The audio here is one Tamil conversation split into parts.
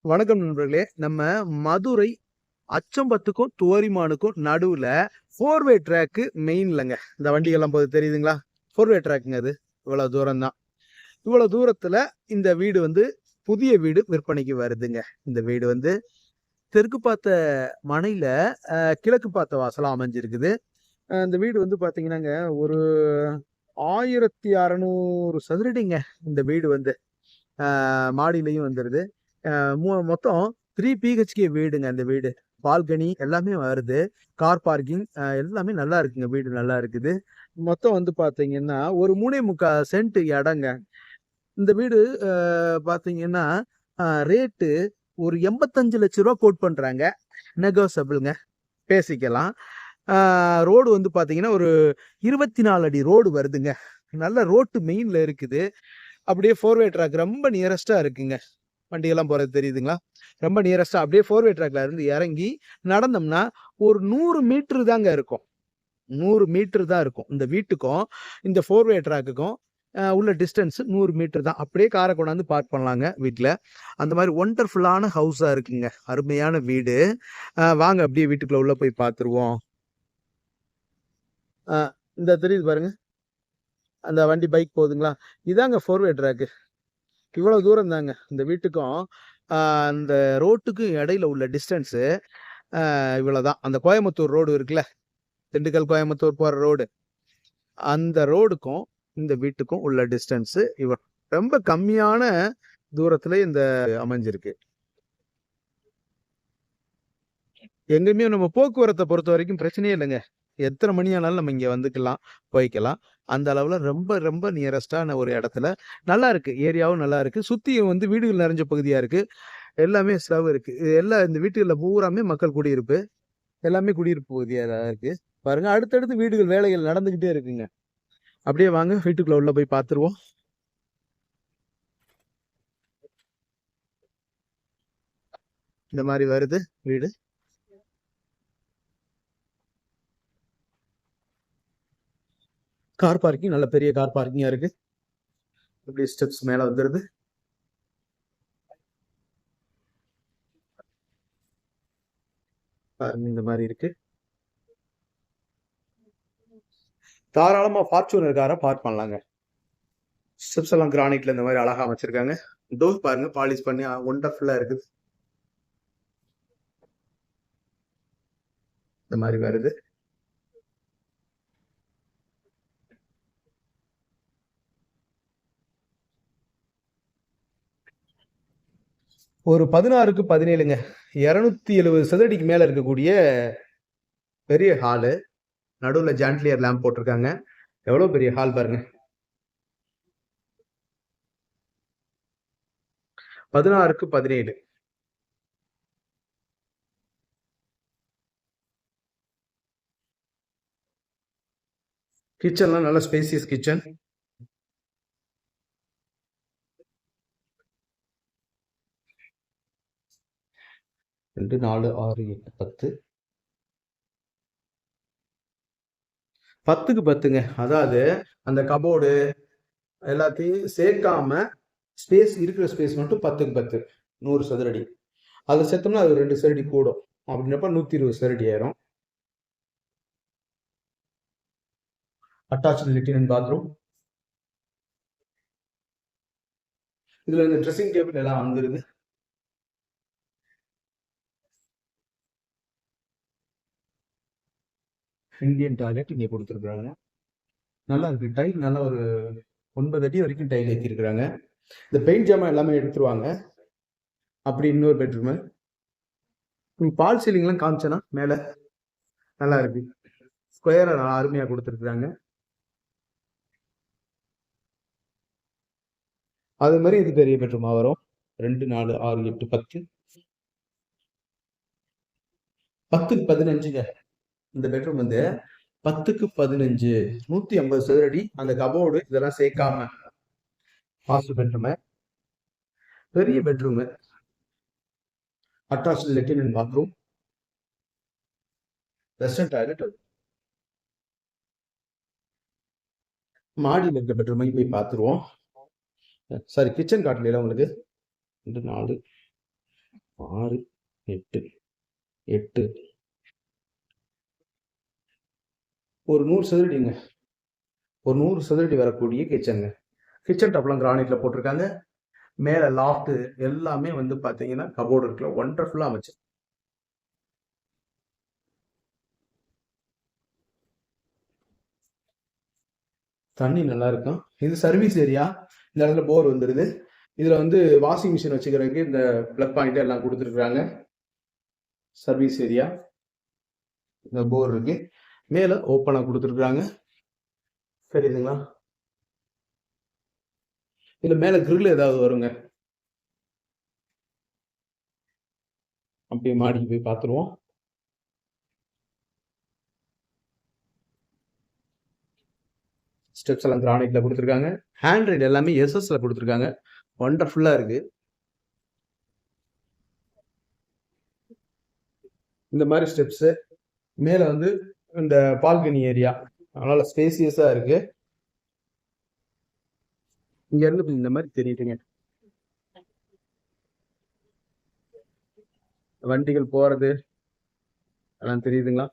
வணக்கம் நண்பர்களே. நம்ம மதுரை அச்சம்பத்துக்கும் துவரிமானுக்கும் நடுவுல ஃபோர்வே ட்ராக்கு மெயின்லங்க. இந்த வண்டிகள்லாம் போகுது தெரியுதுங்களா? ஃபோர்வே ட்ராக்குங்க அது. இவ்வளவு தூரம் தான். இவ்வளவு தூரத்துல இந்த வீடு புதிய வீடு விற்பனைக்கு வருதுங்க. இந்த வீடு தெற்கு பார்த்த மனையில கிழக்கு பார்த்த வாசலா அமைஞ்சிருக்குது. இந்த வீடு பாத்தீங்கன்னாங்க ஒரு 1600 சதுரடிங்க. இந்த வீடு மாடியிலையும் வந்துருது. மொத்தம் 3 பிஹெச்கே வீடுங்க அந்த வீடு. பால்கனி எல்லாமே வருது. கார் பார்க்கிங் எல்லாமே நல்லா இருக்குங்க. வீடு நல்லா இருக்குது. மொத்தம் பார்த்தீங்கன்னா, ஒரு 3.25 சென்ட் இடங்க. இந்த வீடு பார்த்தீங்கன்னா, ரேட்டு ஒரு 85 லட்ச ரூவா கோட் பண்றாங்க. நெகோசியபிள்ங்க. பேசிக்கலாம். ரோடு பார்த்தீங்கன்னா, ஒரு 24 அடி ரோடு வருதுங்க. நல்ல ரோட்டு மெயின்ல இருக்குது. அப்படியே ஃபோர்வே ட்ராக் ரொம்ப நியரஸ்டா இருக்குங்க. வண்டியெல்லாம் போறது தெரியுதுங்களா? ரொம்ப நியரஸ்டா அப்படியே ஃபோர்வே ட்ராக்ல இருந்து இறங்கி நடந்தோம்னா ஒரு 100 மீட்டர் தாங்க இருக்கும். 100 மீட்டர் தான் இருக்கும். இந்த வீட்டுக்கும் இந்த ஃபோர்வே ட்ராக்குக்கும் உள்ள டிஸ்டன்ஸ் 100 மீட்டர் தான். அப்படியே காரை கொண்டாந்து பார்க் பண்ணலாங்க வீட்டில். அந்த மாதிரி ஒண்டர்ஃபுல்லான ஹவுஸாக இருக்குங்க. அருமையான வீடு. வாங்க அப்படியே வீட்டுக்குள்ள உள்ள போய் பார்த்துருவோம். இந்த தெரியுது பாருங்க, அந்த வண்டி பைக் போகுதுங்களா? இதாங்க ஃபோர்வே ட்ராக்கு. இவ்வளவு தூரம் தாங்க இந்த வீட்டுக்கும் அந்த ரோட்டுக்கும் இடையில உள்ள டிஸ்டன்ஸு இவ்வளவுதான். அந்த கோயம்புத்தூர் ரோடு இருக்குல்ல, திண்டுக்கல் கோயம்புத்தூர் போற ரோடு, அந்த ரோடுக்கும் இந்த வீட்டுக்கும் உள்ள டிஸ்டன்ஸ் ரொம்ப கம்மியான தூரத்துல இந்த அமைஞ்சிருக்கு. எங்கேயுமே நம்ம போக்குவரத்தை பொறுத்த வரைக்கும் பிரச்சனையே இல்லைங்க. எத்தனை மணி ஆனாலும் நம்ம இங்க வந்துக்கலாம், போய்க்கலாம். அந்த அளவுல ரொம்ப ரொம்ப நியரஸ்டான ஒரு இடத்துல நல்லா இருக்கு. ஏரியாவும் நல்லா இருக்கு. சுத்தியும் வீடுகள் நிறைஞ்ச பகுதியா இருக்கு. எல்லாமே ஸ்லவ் இருக்கு. எல்லாம் இந்த வீட்டுகள்ல பூராமே மக்கள் குடியிருப்பு. எல்லாமே குடியிருப்பு பகுதியா தான் இருக்கு. பாருங்க, அடுத்தடுத்து வீடுகள் வேலைகள் நடந்துகிட்டே இருக்குங்க. அப்படியே வாங்க வீட்டுக்குள்ள உள்ள போய் பார்த்துருவோம். இந்த மாதிரி வருது வீடு. கார் பார்க்கிங் நல்ல பெரிய கார் பார்க்கிங்கா இருக்கு. இப்படி ஸ்டெப்ஸ் மேல வந்துருது. பாருங்க, இந்த மாதிரி இருக்கு. தாராளமா ஃபார்ச்சூனர் காரை பார்க் பண்ணலாங்க. ஸ்டெப்ஸ் எல்லாம் கிரானைட்ல இந்த மாதிரி அழகா அமைச்சிருக்காங்க. டோர் பாருங்க, பாலிஷ் பண்ணி ஒண்டர்ஃபுல்லா இருக்குது. இந்த மாதிரி வருது. ஒரு 16க்கு 17ங்க. 270 சதுரடிக்கு மேல இருக்கக்கூடிய பெரிய ஹாலு. நடுவுல ஜான்ட்லியர் லேம்ப் போட்டிருக்காங்க. எவ்வளவு பெரிய ஹால் பாருங்க. 16க்கு 17. கிச்சன்லாம் நல்ல ஸ்பேசியஸ் கிச்சன். ரெண்டு, 4, 6, 8, 10. 10க்கு 10ங்க. அதாவது அந்த கபோர்டு எல்லாத்தையும் சேர்க்காம ஸ்பேஸ் இருக்கிற ஸ்பேஸ் மட்டும் 10க்கு 10. 100 சதுரடி. அதை சேர்த்தோம்னா அது 2 சதுரடி கூடும். அப்படின்னப்ப 120 சதுரடி ஆயிரும். Attach latrine and bathroom. இதுல இந்த ட்ரெஸ்ஸிங் டேபிள் எல்லாம் வந்துருது. இந்தியன் டாய்லெட் இங்கே கொடுத்துருக்குறாங்க. நல்லா இருக்கு. டைல் நல்லா ஒரு 9 அடி வரைக்கும் டைல் ஏற்றிருக்கிறாங்க. இந்த பெயிண்ட் ஜாமான் எல்லாமே எடுத்துருவாங்க. அப்படி இன்னொரு பெட்ரூமு. பால் சீலிங்லாம் காமிச்சேன்னா மேலே நல்லா இருக்கு. ஸ்கொயரா நல்லா அருமையா கொடுத்துருக்குறாங்க. அது மாதிரி இது பெரிய பெட்ரூமா வரும். 2, 4, 6, 8, 10. 10க்கு 15ங்க. இந்த பெட்ரூம் 10க்கு 15. 150 சதுரடி. அந்த கபோர்டு இதெல்லாம் சேர்க்காம மாஸ்டர் பெட்ரூம். பெரிய bedroom. Attach latrine and bathroom. Western toilet. மாடியில் இருக்க பெட்ரூமை போய் பார்த்துருவோம். சாரி, கிச்சன் காட்டல உங்களுக்கு. 2, 4, 6, 8, 8 ஒரு 100 சதுரடிங்க. ஒரு 100 சதுரடி வரக்கூடிய கிச்சனுங்க. கிச்சன் டாப்லாம் கிரானைட்ல போட்டிருக்காங்க. மேல லாஃப்ட் எல்லாமே வந்து பாத்தீங்கன்னா கபோர்டு இருக்குல்ல, ஒண்டர்ஃபுல்லா அமைச்சு. தண்ணி நல்லா இருக்கும். இது சர்வீஸ் ஏரியா. இந்த இடத்துல போர் வந்துருது. இதுல வந்து வாஷிங் மிஷின் வச்சுக்கிறதுக்கு இந்த பிளக் பாயிண்ட் எல்லாம் கொடுத்துருக்காங்க. Service area. இந்த போர் இருக்கு. மேல ஓப்பனா கொடுத்துருக்காங்க. தெரியுதுங்களா? இதுல மேல கிரில் ஏதாவது வருங்க. அப்படியே மாடிக்கு போய் பார்த்துருவோம். ஸ்டெப்ஸ் எல்லாம் கிரானைட்ல கொடுத்துருக்காங்க. ஹேண்ட் ரைட் எல்லாமே எஸ்எஸ்ல கொடுத்துருக்காங்க. ஒண்டர்ஃபுல்லா இருக்கு. இந்த மாதிரி ஸ்டெப்ஸ் மேல வந்து இந்த பால்கனி ஏரியா அதனால ஸ்பேசியஸா இருக்கு. இங்க இருந்து இந்த மாதிரி தெரியுதுங்க. வண்டிகள் போறது எல்லாம் தெரியுதுங்களா?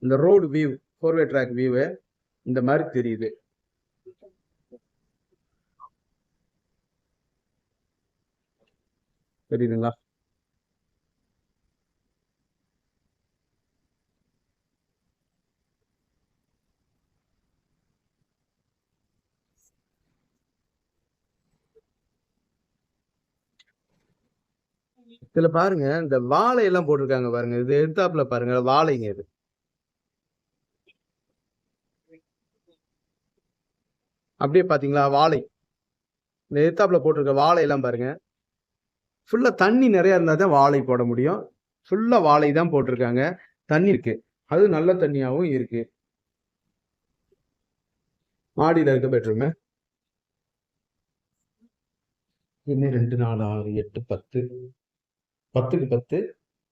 இந்த ரோடு வியூ, 4-வே ட்ராக் வியூ இந்த மாதிரி தெரியுது. தெரியுதுங்களா? இதுல பாருங்க, இந்த வாழை எல்லாம் போட்டிருக்காங்க பாருங்க. இது எதிர்த்தாப்புல பாருங்க, வாழைங்க இது. அப்படியே பாத்தீங்களா வாழை. இந்த எதிர்த்தாப்புல போட்டிருக்க வாழை எல்லாம் பாருங்க. ஃபுல்லா தண்ணி நிறைய இருந்தா தான் வாழை போட முடியும். ஃபுல்லா வாழை தான் போட்டிருக்காங்க. தண்ணி இருக்கு. அது நல்ல தண்ணியாவும் இருக்கு. மாடியில இருக்க பெட்ரூம். 1 2 4 6 8 10 10க்கு 10.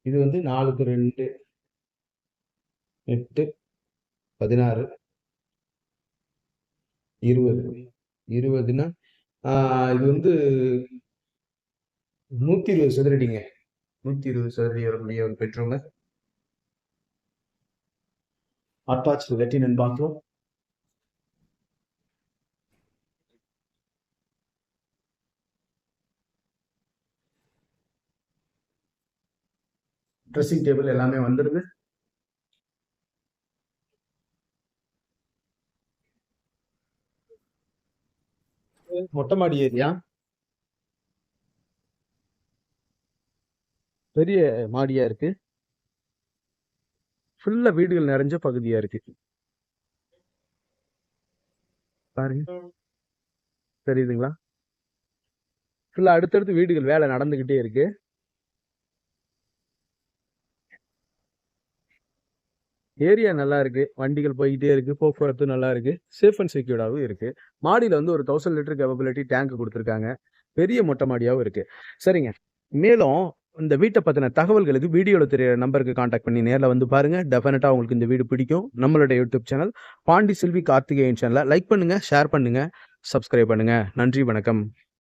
இது வந்து 4க்கு 2 8 16 20 20ன்னா இது வந்து 120 சதுரடிங்க. 120 சதுரடி வரக்கூடிய ஒரு bedroom. Attach latrine and bathroom. Dressing table எல்லாமே வந்துருது. மொட்டை மாடி ஏரியா. பெரிய மாடியா இருக்கு. ஃபுல்லா வீடுகள் நிறைஞ்ச பகுதியா இருக்கு. பாருங்க, தெரியுதுங்களா? ஃபுல்லா அடுத்தடுத்து வீடுகள் வேலை நடந்துகிட்டே இருக்கு. ஏரியா நல்லா இருக்கு. வண்டிகள் போய்கிட்டே இருக்கு. போக்குவரத்து நல்லா இருக்கு. சேஃப் அண்ட் செக்யூர்டாவும் இருக்கு. மாடியில வந்து ஒரு 1000 லிட்டர் கேப்பபிலிட்டி டேங்க் கொடுத்துருக்காங்க. பெரிய மொட்டை மாடியாவும் இருக்கு. சரிங்க. மேலும் இந்த வீட்டை பத்தின தகவல்களுக்கு வீடியோல தெரிய நம்பருக்கு கான்டாக்ட் பண்ணி நேரில் வந்து பாருங்க. டெஃபினட்டா உங்களுக்கு இந்த வீடு பிடிக்கும். நம்மளோட யூடியூப் சேனல் பாண்டி செல்வி கார்த்திகேயன் சேனலை லைக் பண்ணுங்க, ஷேர் பண்ணுங்க, சப்ஸ்கிரைப் பண்ணுங்க. நன்றி, வணக்கம்.